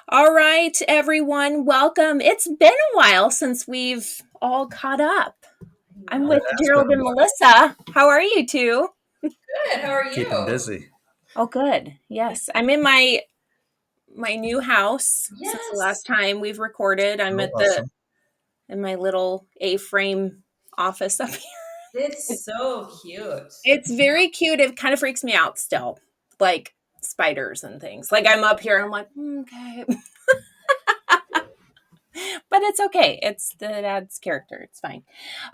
All right, everyone, welcome. It's been a while since we've all caught up. I'm It with has been Gerald a and while. Melissa. How are you two? Good. How are Keeping you? busy. Oh, good. Yes, I'm in my new house since the Yes. last time we've recorded. I'm Oh, at the awesome. in my little A-frame office up here. It's so cute. It's very cute. It kind of freaks me out still, like spiders and things. Like I'm up here, and I'm like, okay. But it's okay. It's the dad's character. It's fine.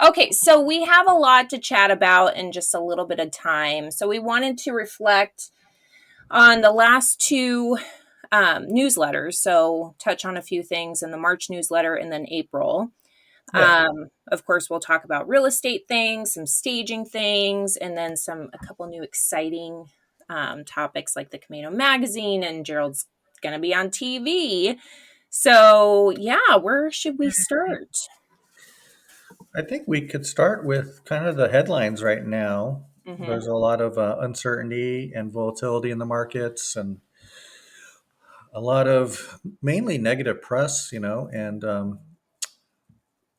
Okay, so we have a lot to chat about in just a little bit of time. So we wanted to reflect on the last two newsletters. So touch on a few things in the March newsletter and then April. Yeah. Of course, we'll talk about real estate things, some staging things, and then a couple new exciting topics like the Camano magazine and Gerald's going to be on TV. So, yeah, where should we start? I think we could start with kind of the headlines right now. Hmm. There's a lot of uncertainty and volatility in the markets and a lot of mainly negative press, and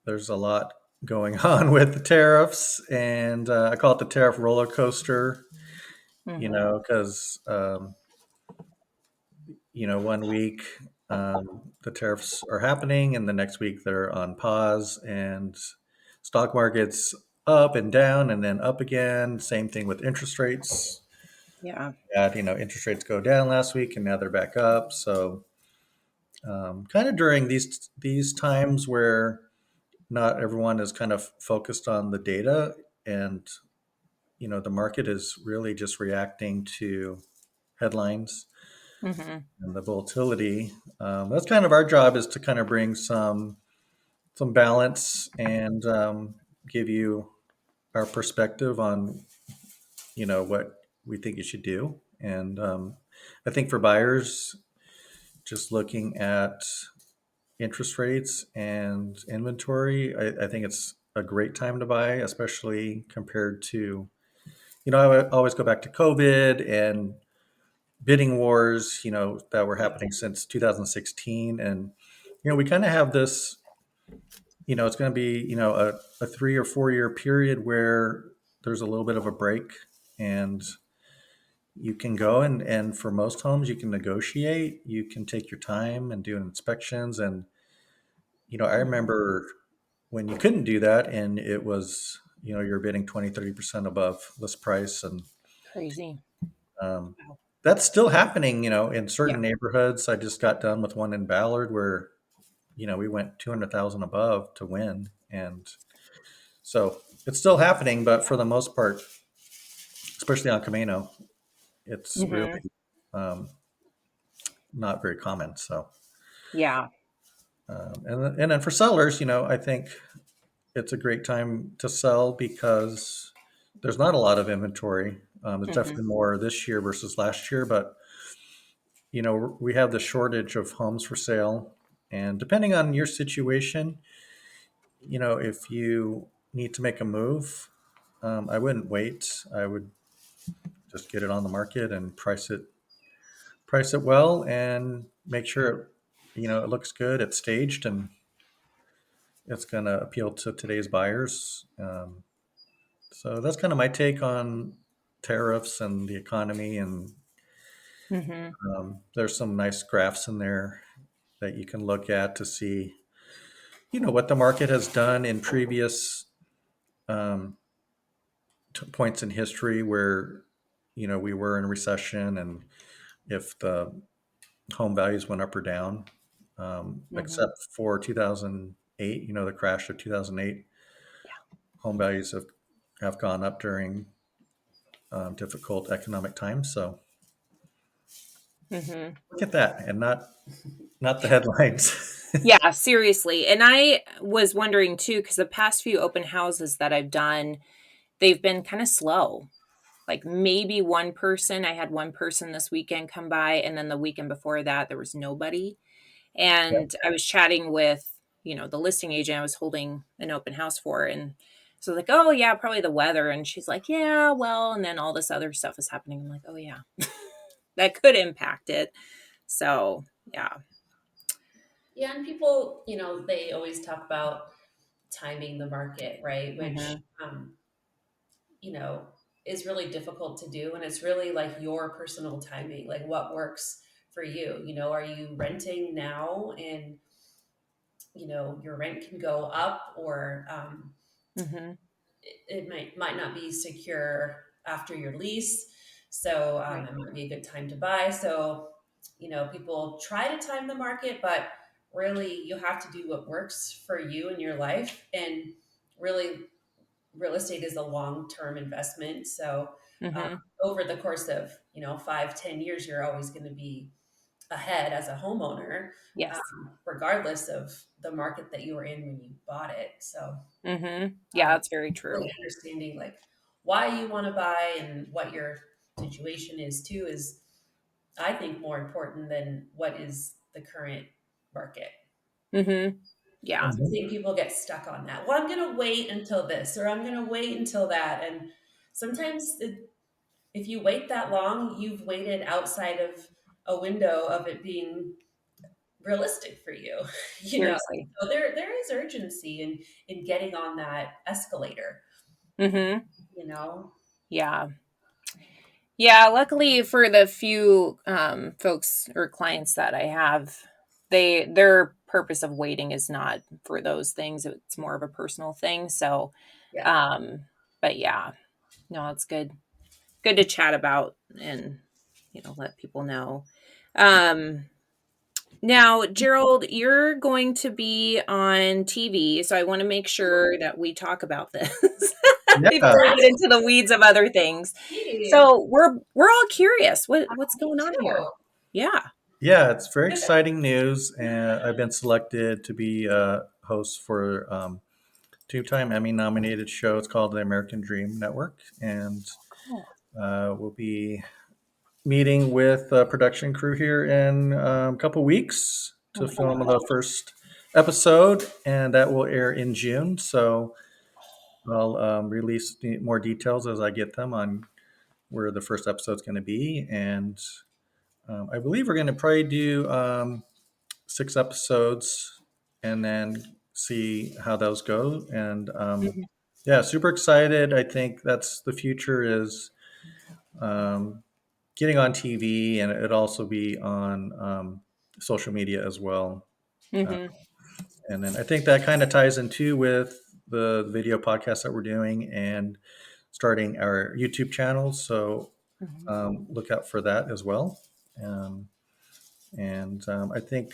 there's a lot going on with the tariffs. And I call it the tariff roller coaster, Hmm. because, one week the tariffs are happening and the next week they're on pause and stock markets up and down and then up again. Same thing with interest rates. Yeah. Interest rates go down last week and now they're back up. So kind of during these times where not everyone is kind of focused on the data and the market is really just reacting to headlines Hmm. and the volatility. That's kind of our job, is to kind of bring some balance and give you our perspective on what we think you should do. And I think for buyers, just looking at interest rates and inventory, I think it's a great time to buy, especially compared to, I would always go back to COVID and bidding wars, that were happening since 2016. And, we kind of have this, it's going to be, a 3 or 4 year period where there's a little bit of a break and you can go and for most homes, you can negotiate, you can take your time and do inspections. And, I Hmm. remember when you couldn't do that and it was, you're bidding 20, 30% above list price. And Crazy. um, Wow. that's still happening, in Yeah. certain neighborhoods. I just got done with one in Ballard where, we went 200,000 above to win. And so it's still happening, but for the most part, especially on Camano, it's really Hmm. um, not very common. So, Yeah. and then for sellers, I think it's a great time to sell because there's not a lot of inventory. There's Hmm. definitely more this year versus last year, but we have the shortage of homes for sale. And depending on your situation, if you need to make a move, I wouldn't wait. I would just get it on the market and price it well, and make sure it looks good. It's staged and it's going to appeal to today's buyers. So that's kind of my take on tariffs and the economy. And Hmm. there's some nice graphs in there that you can look at to see, what the market has done in previous um, points in history where, we were in a recession, and if the home values went up or down, Hmm. except for 2008, the crash of 2008. Home values have gone up during difficult economic times. So Hmm. look at that, and not the headlines. Yeah, seriously. And I was wondering too, because the past few open houses that I've done, they've been kind of slow. Like maybe one person, I had one person this weekend come by, and then the weekend before that, there was nobody. Yeah. And I was chatting with, the listing agent I was holding an open house for. And so like, oh yeah, probably the weather. And she's like, yeah, well, and then all this other stuff is happening. I'm like, oh yeah, that could impact it. So yeah. Yeah, and people, they always talk about timing the market, right? Which, Mm-hmm. um, you know, is really difficult to do. And it's really like your personal timing, like what works for you. Are you renting now and, your rent can go up, or Mm-hmm. it might not be secure after your lease. So Right. it might be a good time to buy. So, people try to time the market, but really you have to do what works for you in your life. And really, real estate is a long-term investment. So um, Mm-hmm. over the course of, 5, 10 years, you're always going to be ahead as a homeowner, Yes. regardless of the market that you were in when you bought it. So Mm-hmm. Yeah, that's very really true. understanding like why you want to buy and what your situation is too is, I think, more important than what is the current market. Mm-hmm. Yeah. I think people get stuck on that. Well, I'm going to wait until this, or I'm going to wait until that. And sometimes if you wait that long, you've waited outside of a window of it being realistic for you. you know Seriously. so there is urgency in getting on that escalator. Mm-hmm. you know Yeah. Yeah, luckily for the few folks or clients that I have, their purpose of waiting is not for those things. It's more of a personal thing. So, yeah. um, but yeah, no, it's good. Good to chat about and let people know. Um, Now, Gerald, you're going to be on TV, so I want to make sure that we talk about this Yeah, before we get into the weeds of other things. Absolutely. So we're all curious. What's Me going on here? too. Yeah. yeah, it's very exciting news, and I've been selected to be a host for two-time Emmy-nominated show. It's called the American Dream Network, and Cool. we'll be meeting with the production crew here in a couple weeks Oh to my film gosh. the first episode, and that will air in June. So I'll release more details as I get them on where the first episode's going to be, and I believe we're going to probably do 6 episodes and then see how those go. And Mhm. yeah, super excited. I think that's the future is um, getting on TV, and it also be on social media as well. Uh, Mhm. and then I think that kind of ties in too with the video podcast that we're doing and starting our YouTube channel. So Mhm. look out for that as well. Um, and I think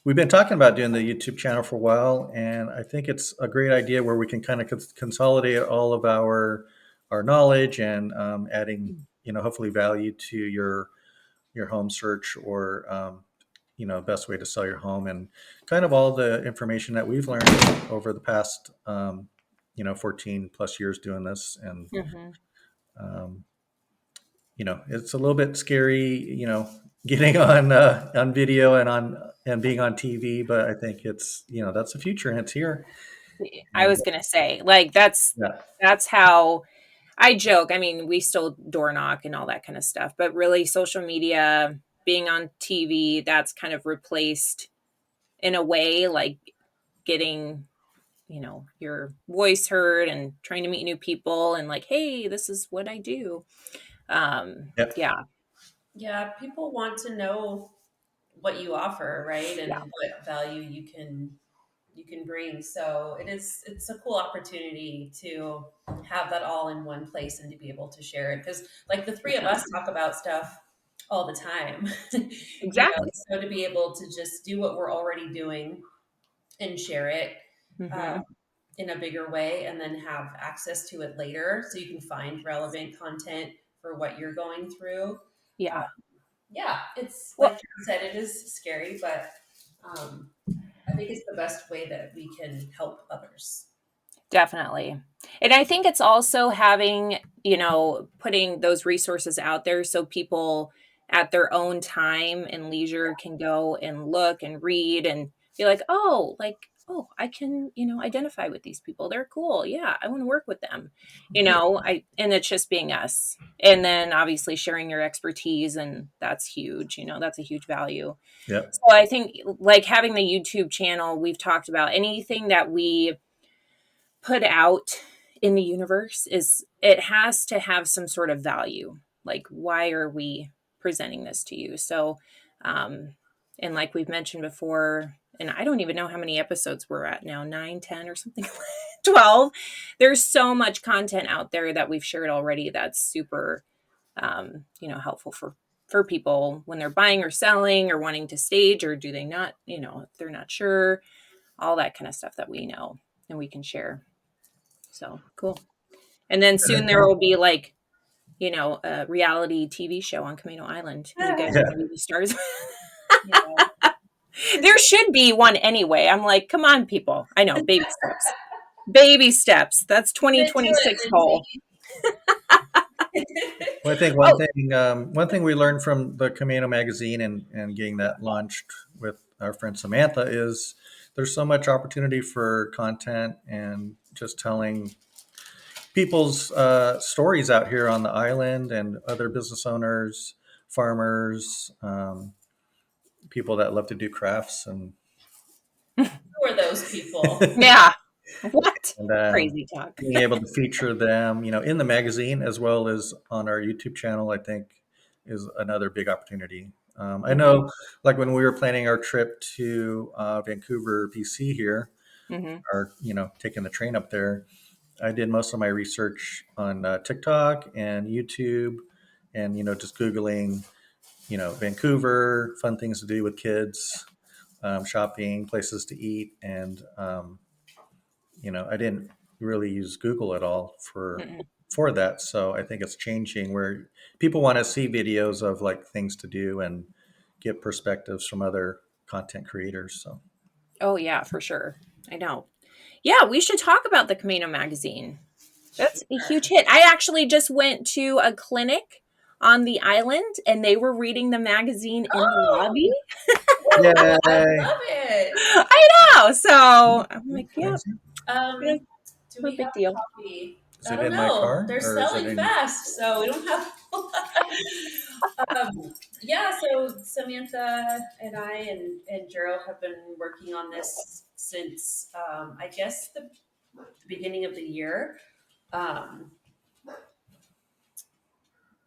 we've been talking about doing the YouTube channel for a while, and I think it's a great idea where we can kind of consolidate all of our knowledge and adding, hopefully value to your home search or best way to sell your home and kind of all the information that we've learned over the past 14 plus years doing this. And Mhm. um, it's a little bit scary, getting on video and being on TV, but I think it's that's the future and it's here. I And was gonna say, like yeah, that's how I joke. I mean, we still door knock and all that kind of stuff, but really social media, being on TV, that's kind of replaced in a way, like getting, your voice heard and trying to meet new people and like, hey, this is what I do. yep, Yeah, Yeah, people want to know what you offer, right? yeah, And what value you can bring. So it's a cool opportunity to have that all in one place and to be able to share it, because like the three of us definitely. talk about stuff all the time. Exactly. So to be able to just do what we're already doing and share it uh, Hmm. in a bigger way, and then have access to it later so you can find relevant content for what you're going through. Yeah. Yeah, it's like Well, John said, it is scary, but um, I think it's the best way that we can help others. definitely. And I think it's also having, putting those resources out there so people at their own time and leisure can go and look and read and be like, oh, I can, identify with these people. They're cool. Yeah, I want to work with them. And it's just being us. And then obviously sharing your expertise, and that's huge. That's a huge value. Yep. So I think like having the YouTube channel, we've talked about anything that we put out in the universe is it has to have some sort of value. Like, why are we presenting this to you? So, and like we've mentioned before, and I don't even know how many episodes we're at now, 9, 10 or something, 12. There's so much content out there that we've shared already that's super, helpful for people when they're buying or selling or wanting to stage, or do they not, if they're not sure, all that kind of stuff that we know and we can share. So cool. And then soon there will be like, a reality TV show on Camano Island. You guys are Yeah. going to be the stars. Yeah. There should be one anyway. I'm like, come on, people. I know, baby steps. Baby steps. That's You're gonna do 2026 it, goal. Lindsay. Well, I think Oh, one thing we learned from the Camano magazine and getting that launched with our friend Samantha is there's so much opportunity for content and just telling people's stories out here on the island and other business owners, farmers, people that love to do crafts Who are those people? yeah. What? and Crazy talk. being able to feature them, in the magazine as well as on our YouTube channel, I think is another big opportunity. I Mm-hmm. know, like when we were planning our trip to Vancouver, BC here, Mm-hmm. or taking the train up there, I did most of my research on TikTok and YouTube, and just googling, Vancouver, fun things to do with kids, shopping, places to eat, and I didn't really use Google at all Mm-mm. for that. So I think it's changing where people want to see videos of like things to do and get perspectives from other content creators. So Oh, yeah, for sure. I know. Yeah, we should talk about the Camino magazine. That's a Sure. huge hit. I actually just went to a clinic on the island and they were reading the magazine in the lobby. Oh, ooh, I yay! love it. I know. So I'm like, yeah, yeah, Um, do no we have big a deal. copy? Is I it don't in my know. car They're or is it selling in? fast, so we don't have. Yeah, so Samantha and I and Gerald have been working on this since I guess the beginning of the year. Um,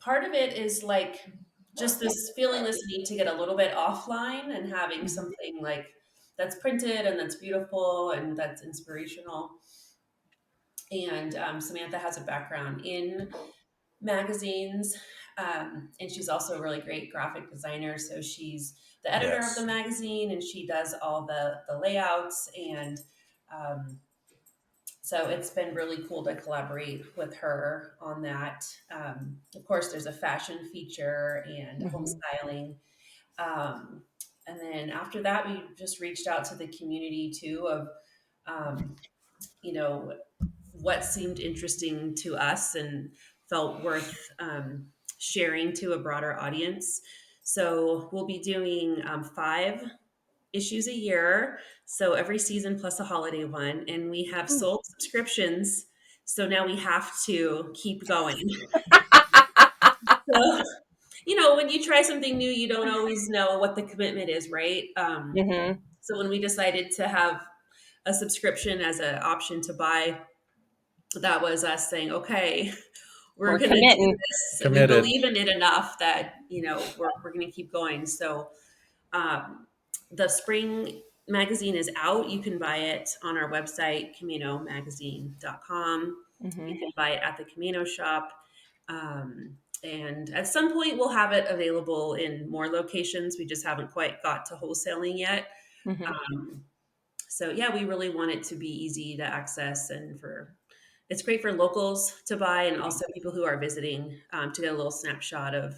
Part of it is like just this feeling this need to get a little bit offline and having Mhm. something like that's printed and that's beautiful and that's inspirational. And Samantha has a background in magazines, and she's also a really great graphic designer. So she's the editor of the Yes. magazine, and she does all the layouts. And um, so it's been really cool to collaborate with her on that. Of course, there's a fashion feature and home Mhm. styling. Um, and then after that, we just reached out to the community too of, um, you know, what seemed interesting to us and felt worth sharing to a broader audience. So we'll be doing 5 issues a year. So every season plus a holiday one. And we have Ooh. sold subscriptions. So now we have to keep going. So, when you try something new, you don't always know what the commitment is, right? Mhm. So when we decided to have a subscription as an option to buy, that was us saying, okay, we're We're going to do committing. this. And we Committed. believe in it enough that, we're going to keep going. So um, the spring magazine is out. You can buy it on our website, CaminoMagazine.com. You Mhm. can buy it at the Camino shop. And at some point, we'll have it available in more locations. We just haven't quite got to wholesaling yet. Mhm. Um, so yeah, we really want it to be easy to access and it's great for locals to buy and also people who are visiting to get a little snapshot of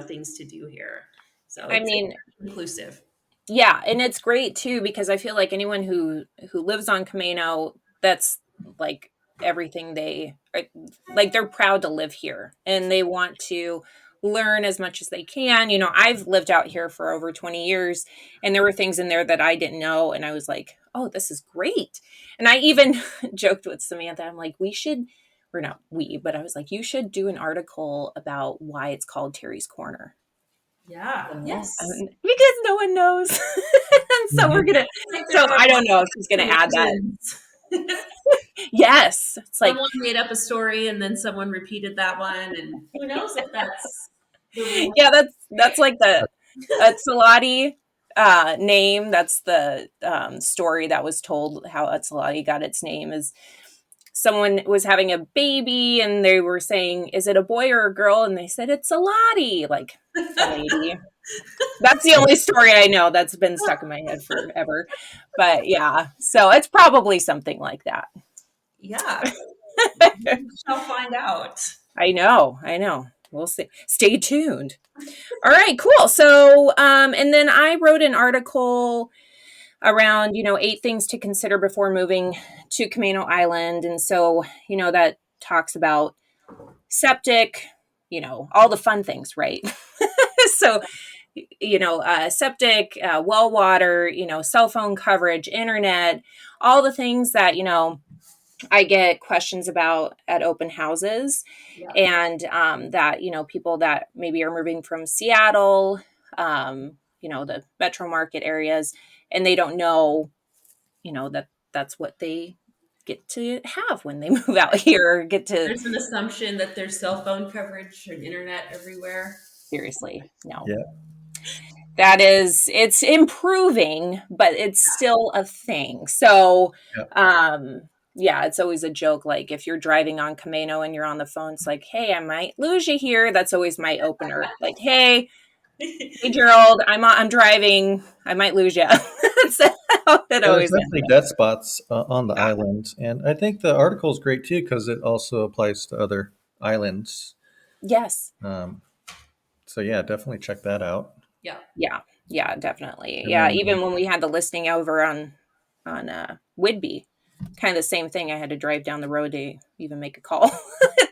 things to do here. So I it's mean, inclusive. yeah, and it's great too because I feel like anyone who lives on Camano, that's like everything they like they're proud to live here and they want to learn as much as they can. I've lived out here for over 20 years, and there were things in there that I didn't know. And I was like, oh, this is great. And I even joked with Samantha, I'm like, we should, or not we, but I was like, you should do an article about why it's called Terry's Corner. Yeah. Yes. Because no one knows. And so we're going to, Like so there are I don't know if she's going to add that. legends. Yes. It's like, Someone made up a story and then someone repeated that one, and who knows if that's the real. yeah, that's like the Atsalati name. That's the story that was told how Atsalati got its name. Is someone was having a baby and they were saying, is it a boy or a girl? And they said, it's a Lottie, like a lady. That's the only story I know that's been stuck in my head forever. But yeah, so it's probably something like that. Yeah. We shall find out. I know. We'll see. Stay tuned. All right, cool. So, and then I wrote an article around, 8 things to consider before moving to Camano Island. And so, that talks about septic, all the fun things, right? So, septic, well water, cell phone coverage, internet, all the things that, I get questions about at open houses. Yeah. And that, people that maybe are moving from Seattle, the metro market areas, and they don't know, that that's what they get to have when they move out here, get to. There's an assumption that there's cell phone coverage and internet everywhere. Seriously, no. Yeah. It's improving, but it's still a thing. So, yeah, it's always a joke. Like if you're driving on Camano and you're on the phone, it's like, hey, I might lose you here. That's always my opener. Like, hey, Gerald, I'm driving. I might lose you. That's how it always There's definitely dead spots on the island, and I think the article is great too because it also applies to other islands. Yes. So yeah, definitely check that out. Yeah, definitely. And Yeah, then, even when we had the listing over on Whidbey, kind of the same thing. I had to drive down the road to even make a call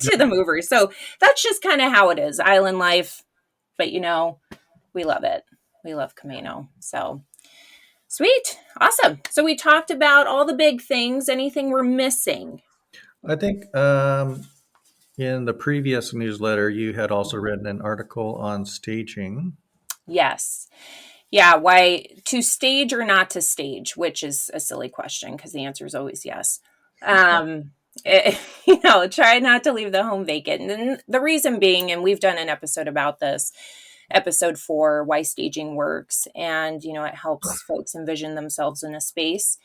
to the movers. So that's just kind of how it is, island life. But we love it. We love Camano. So sweet, awesome. So we talked about all the big things. Anything we're missing? I think in the previous newsletter, you had also written an article on staging. Yes. Yeah, why to stage or not to stage, which is a silly question because the answer is always yes. Try not to leave the home vacant. And the reason being, and we've done an episode about this, episode 4, why staging works. And, it helps folks envision themselves in a space.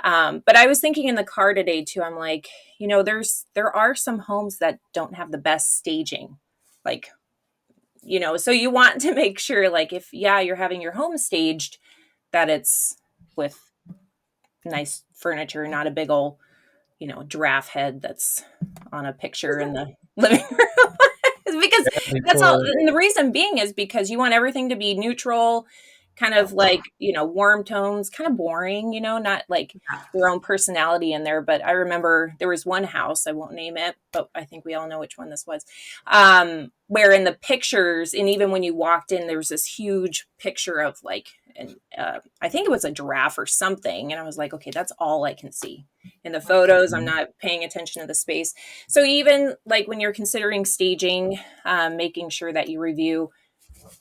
But I was thinking in the car today too, I'm like, there are some homes that don't have the best staging. Like, so you want to make sure, like, if you're having your home staged, that it's with nice furniture, not a big old, giraffe head that's on a picture in the living room. Because that's all. And the reason being is because you want everything to be neutral, kind of like, warm tones, kind of boring, not like your own personality in there. But I remember there was one house, I won't name it, but I think we all know which one this was, where in the pictures, and even when you walked in, there was this huge picture of like, I think it was a giraffe or something. And I was like, okay, that's all I can see in the photos. I'm not paying attention to the space. So even like when you're considering staging, making sure that you review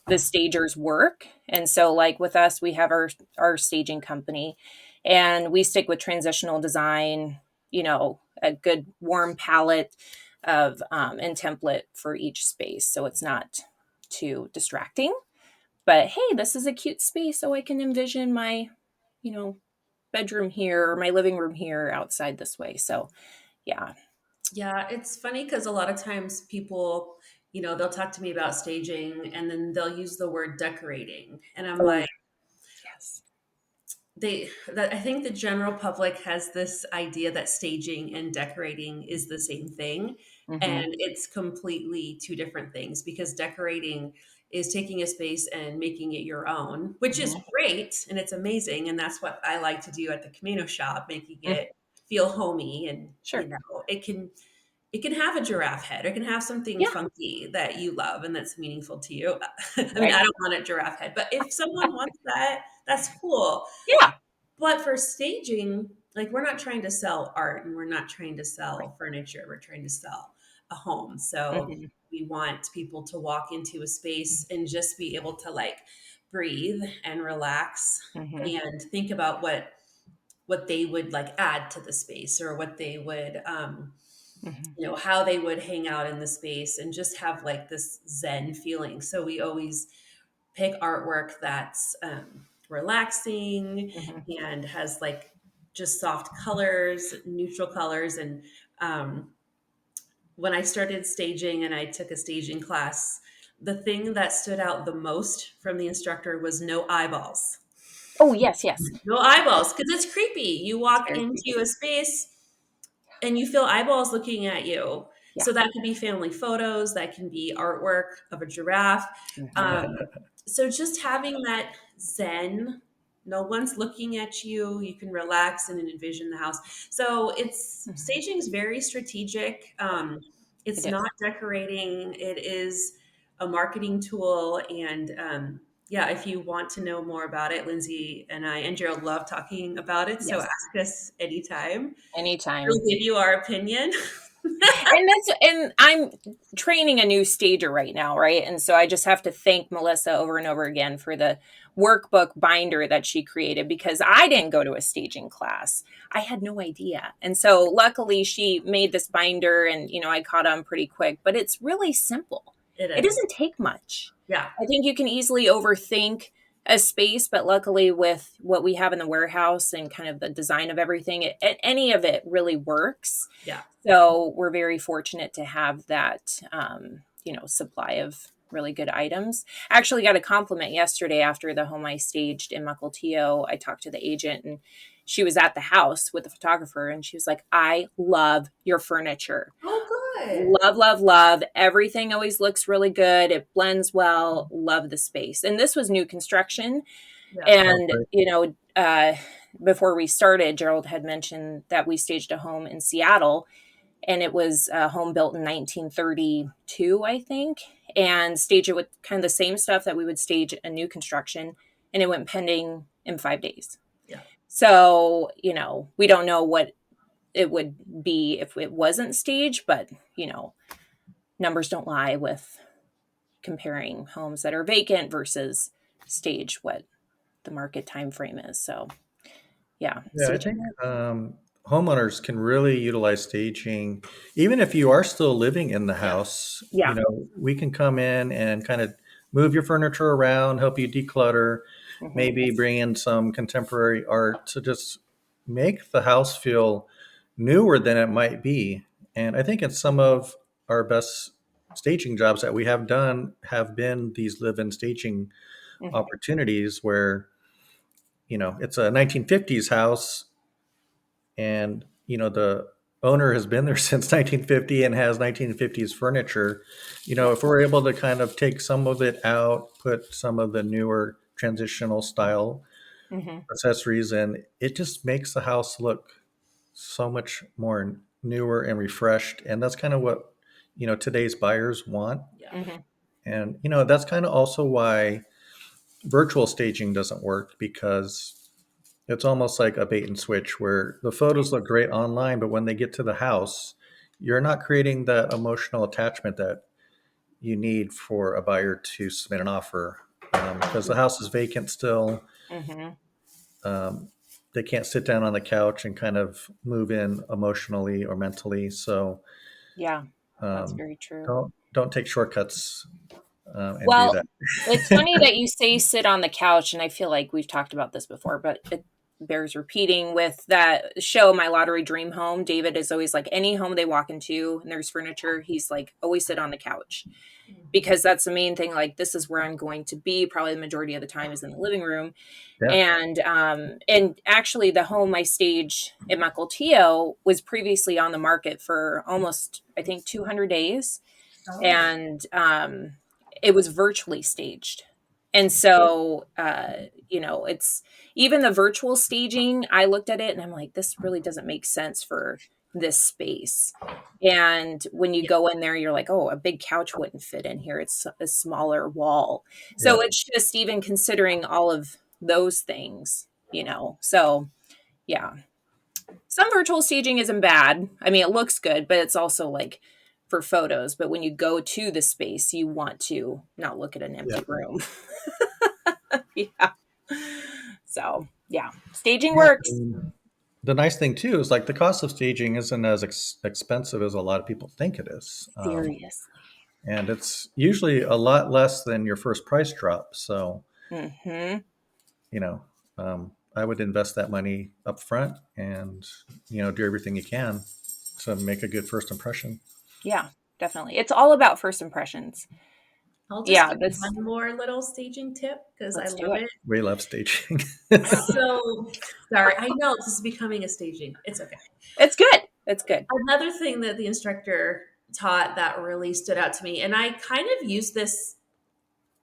the stagers' work. And so like with us, we have our staging company, and we stick with transitional design, a good warm palette of and template for each space. So it's not too distracting. But hey, this is a cute space, so I can envision my, bedroom here or my living room here outside this way. So yeah. Yeah, it's funny because a lot of times people, they'll talk to me about staging and then they'll use the word decorating. And I'm like, Yes. I think the general public has this idea that staging and decorating is the same thing. Mm-hmm. And it's completely two different things, because decorating is taking a space and making it your own, which is great and it's amazing. And that's what I like to do at the Camano shop, making it feel homey. And, Sure. it can it can have a giraffe head, or it can have something Yeah. funky that you love and that's meaningful to you. I mean, Right. I don't want a giraffe head, but if someone wants that, that's cool. Yeah. But for staging, like, we're not trying to sell art and we're not trying to Right. sell furniture. We're trying to sell a home. So Hmm. we want people to walk into a space and just be able to like breathe and relax Hmm. and think about what they would like add to the space, or what they would Hmm. how they would hang out in the space and just have like this zen feeling. So we always pick artwork that's relaxing Hmm. and has like just soft colors, neutral colors. And um, when I started staging and I took a staging class, the thing that stood out the most from the instructor was no eyeballs. Oh, yes, yes. No eyeballs, because it's creepy. You It's walk very into creepy. a space and you feel eyeballs looking at you. Yeah. So that could be family photos, that can be artwork of a giraffe. Hmm. So just having that zen, no one's looking at you, you can relax and envision the house. So it's Hmm. staging is very strategic. It It's is. not decorating; it is a marketing tool. And yeah, if you want to know more about it, Lindsay and I and Gerald love talking about it. So Yes. ask us anytime. We'll Anytime. give you our opinion. And I'm training a new stager right now, right? And so I just have to thank Melissa over and over again for the workbook binder that she created, because I didn't go to a staging class. I had no idea. And so luckily she made this binder, and I caught on pretty quick, but it's really simple. It It is. doesn't take much. Yeah. I think you can easily overthink a space, but luckily with what we have in the warehouse and kind of the design of everything, any of it really works. Yeah. So we're very fortunate to have that, supply of really good items. I actually got a compliment yesterday after the home I staged in Mukilteo. I talked to the agent, and she was at the house with the photographer, and she was like, "I love your furniture. Oh, good. Love, love, love. Everything always looks really good. It blends well. Love the space." And this was new construction. Yeah. And, Okay. before we started, Gerald had mentioned that we staged a home in Seattle, and it was a home built in 1932, I think, and staged it with kind of the same stuff that we would stage a new construction, and it went pending in 5 days. Yeah. So, we don't know what it would be if it wasn't staged, but, numbers don't lie with comparing homes that are vacant versus stage, what the market time frame is. So, yeah, Yeah, I staging. think homeowners can really utilize staging, even if you are still living in the Yeah. house. Yeah. We can come in and kind of move your furniture around, help you declutter, Hmm. maybe bring in some contemporary art to just make the house feel newer than it might be. And I think it's some of our best staging jobs that we have done have been these live-in staging Hmm. opportunities where it's a 1950s house, and the owner has been there since 1950 and has 1950s furniture. Yeah. If we're able to kind of take some of it out, put some of the newer transitional style Hmm. accessories in, it just makes the house look so much more newer and refreshed. And that's kind of what today's buyers want. Yeah. Hmm. And that's kind of also why virtual staging doesn't work, because it's almost like a bait and switch where the photos look great online, but when they get to the house, you're not creating that emotional attachment that you need for a buyer to submit an offer, because the house is vacant still. Hmm. Um, they can't sit down on the couch and kind of move in emotionally or mentally. So Yeah, that's um, very true. don't take shortcuts and do Well, that. it's funny that you say sit on the couch, and I feel like we've talked about this before, but it bears repeating with that show, My Lottery Dream Home. David is always like, any home they walk into and there's furniture, he's like, always sit on the couch, because that's the main thing. Like, this is where I'm going to be. Probably the majority of the time is in the living room. Yeah. And actually the home I staged in Mukilteo was previously on the market for almost, I think, 200 days. Oh, And it was virtually staged. And so, it's even the virtual staging. I looked at it and I'm like, this really doesn't make sense for this space. And when you Yeah. go in there, you're like, oh, a big couch wouldn't fit in here. It's a smaller wall. Yeah. So it's just even considering all of those things, you know. So yeah. Some virtual staging isn't bad. I mean, it looks good, but it's also like for photos. But when you go to the space, you want to not look at an Yeah. empty room. Yeah. So yeah, staging Yeah. works. The nice thing too is like the cost of staging isn't as expensive as a lot of people think it is. Seriously. And it's usually a lot less than your first price drop. So, Mm-hmm. you know, I would invest that money up front and, do everything you can to make a good first impression. Yeah, definitely. It's all about first impressions. I'll just Yeah, give that's one more little staging tip because I let's do love it. it. We love staging. So sorry, I know this is becoming a staging. It's okay. It's good. It's good. Another thing that the instructor taught that really stood out to me, and I kind of use this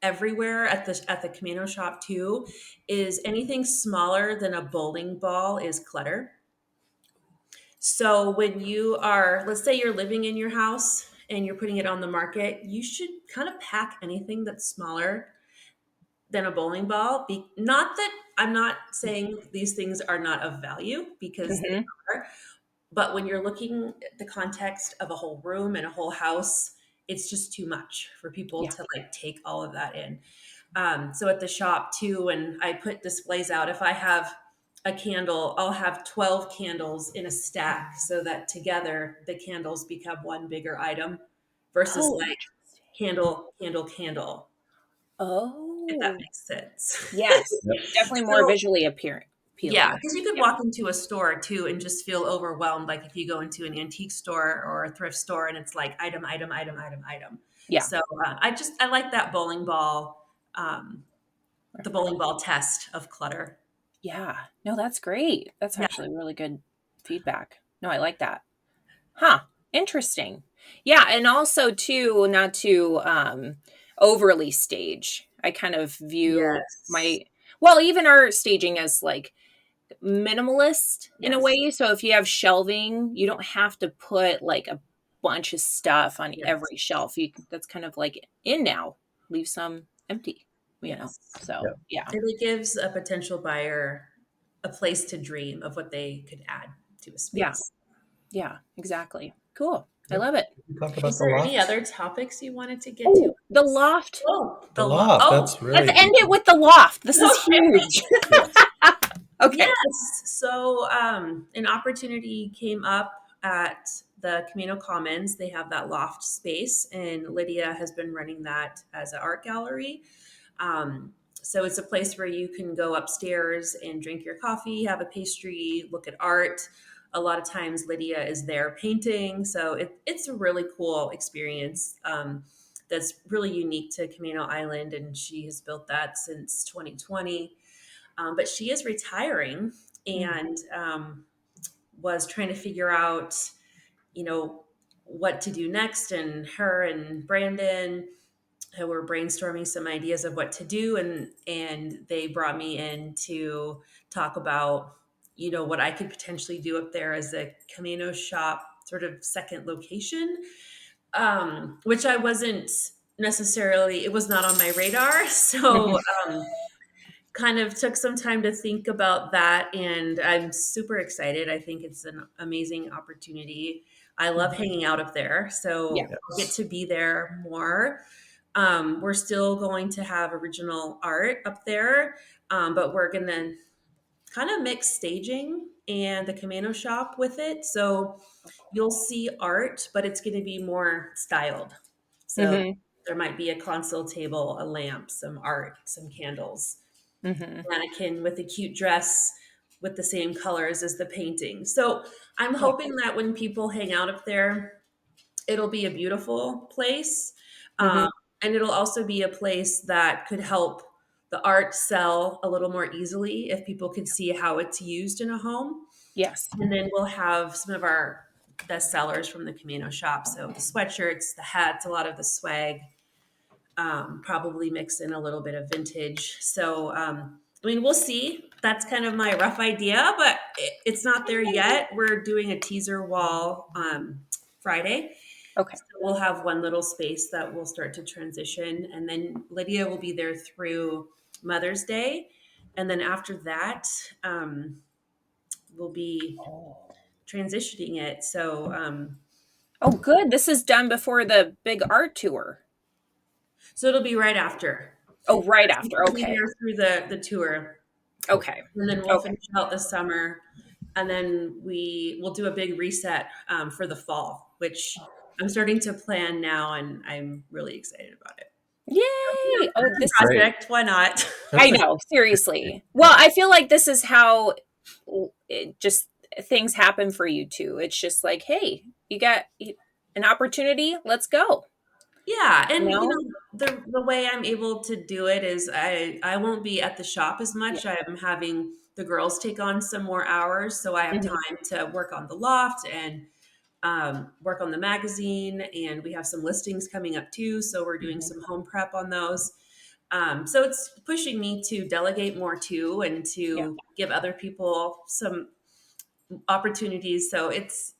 everywhere at the Camano shop too, is anything smaller than a bowling ball is clutter. So when you are, let's say you're living in your house and you're putting it on the market, you should kind of pack anything that's smaller than a bowling ball. Not that I'm not saying these things are not of value because they Hmm. are, but when you're looking at the context of a whole room and a whole house, it's just too much for people Yeah. to like take all of that in. So at the shop too, when I put displays out, if I have a candle, I'll have 12 candles in a stack so that together the candles become one bigger item versus Oh, like interesting. candle, candle, candle, if that Oh, makes sense. yes. Yep. Definitely more So visually yeah, appealing. because you could Yeah. walk into a store too and just feel overwhelmed. Like if you go into an antique store or a thrift store and it's like item, item, item, item, item. Yeah. So I like that bowling ball, the bowling ball test of clutter. Yeah. No, that's great. That's Yeah. actually really good feedback. No, I like that. Huh. Interesting. Yeah, and also too, not to overly stage. I kind of view Yes. my well, even our staging as like minimalist in a Yes. way. So if you have shelving, you don't have to put like a bunch of stuff on Yes. every shelf. That's kind of like in now. Leave some empty, you know. Yes. So Yep. yeah. And it gives a potential buyer a place to dream of what they could add to a Yeah. space. Yeah, exactly. Cool. I Yep. love it. We talk Is about the there any loft. other topics you wanted to get to? Oh, the loft. Oh, The loft. oh, That's Let's really end it with the loft. This is okay. huge. yes. Okay. Yes. So an opportunity came up at the Camino Commons. They have that loft space, and Lydia has been running that as an art gallery. So it's a place where you can go upstairs and drink your coffee, have a pastry, look at art. A lot of times Lydia is there painting. So it's a really cool experience that's really unique to Camino Island. And she has built that since 2020. But she is retiring Mm. and was trying to figure out, you know, what to do next. And her and Brandon who were brainstorming some ideas of what to do, and they brought me in to talk about, you know, what I could potentially do up there as a Camino shop sort of second location, which I wasn't necessarily, it was not on my radar. So kind of took some time to think about that, and I'm super excited. I think it's an amazing opportunity. I love hanging out up there, Yeah. so I'll get Yes. to be there more. We're still going to have original art up there, but we're going to kind of mix staging and the Camano shop with it. So you'll see art, but it's going to be more styled. So Mm-hmm. there might be a console table, a lamp, some art, some candles, Mm-hmm. mannequin with a cute dress with the same colors as the painting. So I'm Yeah. hoping that when people hang out up there, it'll be a beautiful place. Mm-hmm. Um, and it'll also be a place that could help the art sell a little more easily if people could see how it's used in a home. Yes. And then we'll have some of our best sellers from the Camino shop. So the sweatshirts, the hats, a lot of the swag, probably mix in a little bit of vintage. So, I mean, we'll see. that's kind of my rough idea, but it's not there yet. We're doing a teaser wall Friday. Okay. So we'll have one little space that will start to transition, and then Lydia will be there through Mother's Day, and then after that, we'll be transitioning it. So, Oh, good. This is done before the big art tour. so it'll be right after. Oh, right after. We'll be Okay. there through the tour, Okay. and then we'll Okay. finish out the summer, and then we'll do a big reset for the fall, which I'm starting to plan now, and I'm really excited about it. Yay. Oh, this is Great. Project, why not? I know, seriously. Well, I feel like this is how it just things happen for you too. It's just like, hey, you got an opportunity, let's go. Yeah, and You know? the way I'm able to do it is I won't be at the shop as much. Yeah. I'm having the girls take on some more hours, so I have Mhm. time to work on the loft and work on the magazine, and we have some listings coming up too. So we're doing some home prep on those. So it's pushing me to delegate more too, and Yeah. to give other people some opportunities. So it's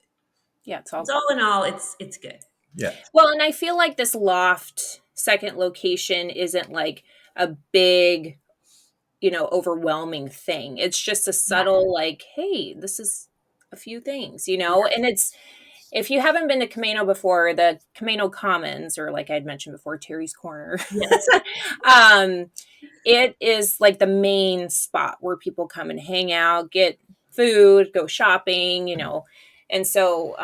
It's all in all, it's good. Yeah. well, and I feel like this loft second location isn't like a big, overwhelming thing. It's just a subtle, like, hey, this is a few things, and it's, if you haven't been to Camano before, the Camano Commons, or like I'd mentioned before, Terry's Corner, Yes. it is like the main spot where people come and hang out, get food, go shopping, And so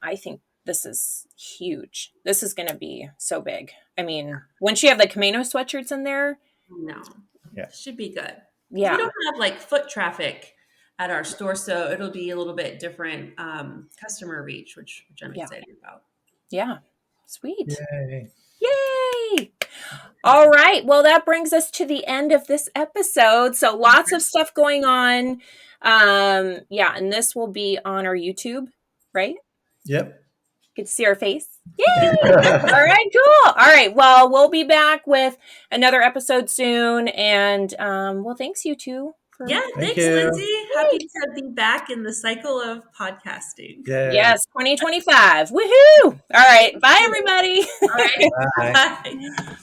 I think this is huge. This is going to be so big. I mean, once you have the Camano sweatshirts in there, No. Yeah. Should be good. yeah. We don't have like foot traffic at our store, so it'll be a little bit different customer reach, which I'm excited about. Yeah. Sweet. Yay. Yay. All right. Well, that brings us to the end of this episode. So lots of stuff going on. Yeah, and this will be on our YouTube, right? Yep. Get to see our face. Yay! All right, cool. All right. Well, we'll be back with another episode soon. And well, thanks you two. Yeah, Thank thanks, you. Lindsay. Happy to be back in the cycle of podcasting. Yay. Yes, 2025. Woohoo! All right. Bye, everybody. All right. Bye. Bye.